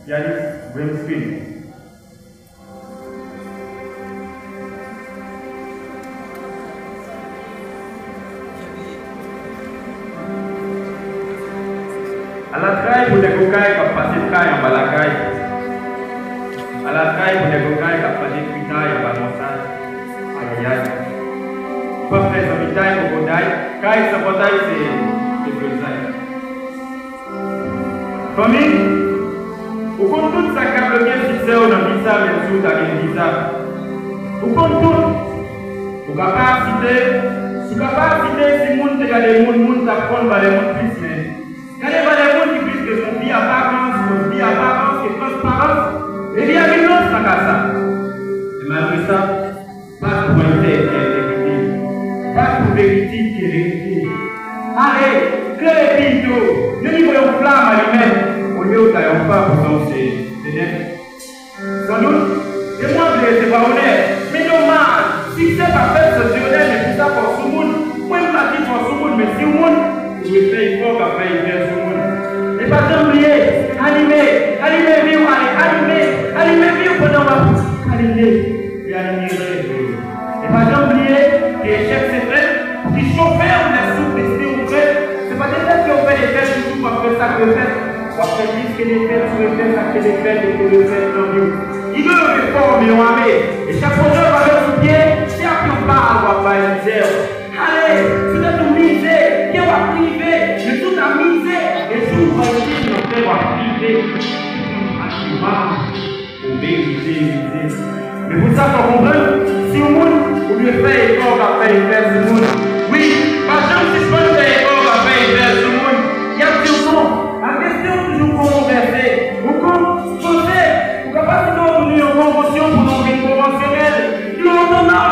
Yalis Brimskin. À la traille pour les cocailles qui passent de caille en bas la caille. À la traille pour les cocailles qui passent de cuitaille en bas de montagne. Aïe aïe aïe. Ils peuvent faire son vitaille pour codaille. Caille sans potaille, c'est bleusaille. Famille, au compte tout ça qui a bloqué fixé dans le visage, bien sûr, dans le visage. Au compte tout, au capacité, sous capacité, si le monde regarde les monde t'apprend par les mondes plus, mais quand les gens qui disent que son vie apparence, qui est transparence, il y a une autre dans ça. Et malgré ça, pas pour intégrité, pas pour vérité qui est vérité. Allez, clair et pinto, ne lui voyons flamme à lui-même, au lieu où t'as pas pour danser, c'est bien. Sans doute, et moi c'est pas honnête, mais dommage, si c'est pas fait ce honnête, mais tout ça pour tout le monde, moi je m'attire pour tout le monde, mais si le monde, je vais faire effort après il vient tout le monde. Et pas d'oublier, allumer, vivre, allumer, vivre pendant ma bouche, allumer, et allumer. Et pas d'oublier que l'échec c'est fait, qui chauffeur, on est sous-testé au fait, c'est pas des fêtes qui ont fait des fêtes, toujours pour faire ça que le fait. On va faire plus que des fêtes, sur les fêtes, ça que des fêtes, et que le fait dans Dieu. Il veut le réforme, mais on va mettre. Et chaque projet va mettre sous pied, si après on parle, on va pas une misère. Allez, c'est de tout miser, qui va priver, de tout à miser, et tout va dire, on va priver. Obéir. Mais pour ça, qu'on comprend, si au monde, on lui fait effort à faire faire ce monde. Oui, par exemple, si je peux faire effort à faire faire ce monde, il y a des gens, la question toujours controversée. Ou comme, pensez, ou capable de donner une convention pour nos vies conventionnelles, nous entendons,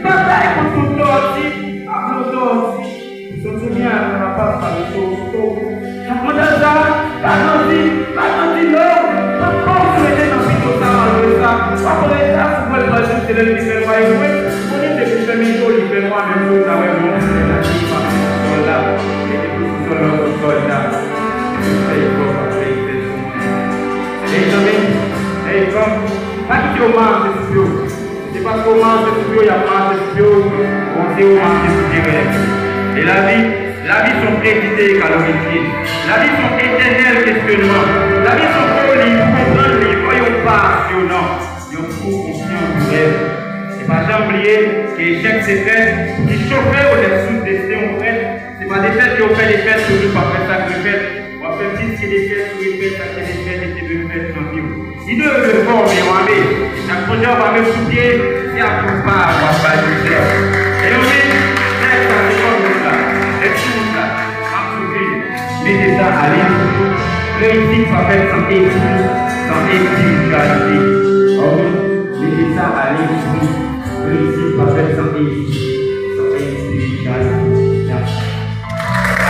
bataille contre tout aussi, après tout aussi. Ils sont souviens, on n'a pas fait les choses. Après ça, pas gentil, non. Après ça, vous pouvez le passer, c'est le différent. Vous dites que je fais mes choses différemment, même chose, ça va être mon relatif, soldat, et que vous soyez notre soldat. Je fais le corps après, il fait tout. Les amis, comme, pas qui au marché studio. C'est parce qu'au marché studio, il y a marché studio, on sait au marché studio. Et la vie sont préditées calorifiées. La vie sont éternels questionnements. La vie sont folie, comprendre les voyons passionnants. Ils ont trop conscience du rêve. Et pas jamais oublier que l'échec c'est fait, qui chauffait ou les sous-destés ont fait. C'est pas des fêtes qui ont fait des fêtes, toujours pas fait ça que les fêtes. On va faire plus que des fêtes, sur les fêtes, ça que des fêtes et des fêtes dans le vie. Ils doivent le former, on va mettre. Chaque projet, on va mettre sous pied, et après on va pas du faire. Et on dit, c'est ça, c'est comme ça. Et tout ça, mettez ça à l'étude. Réussite va faire sans étude, sans étude, qualité.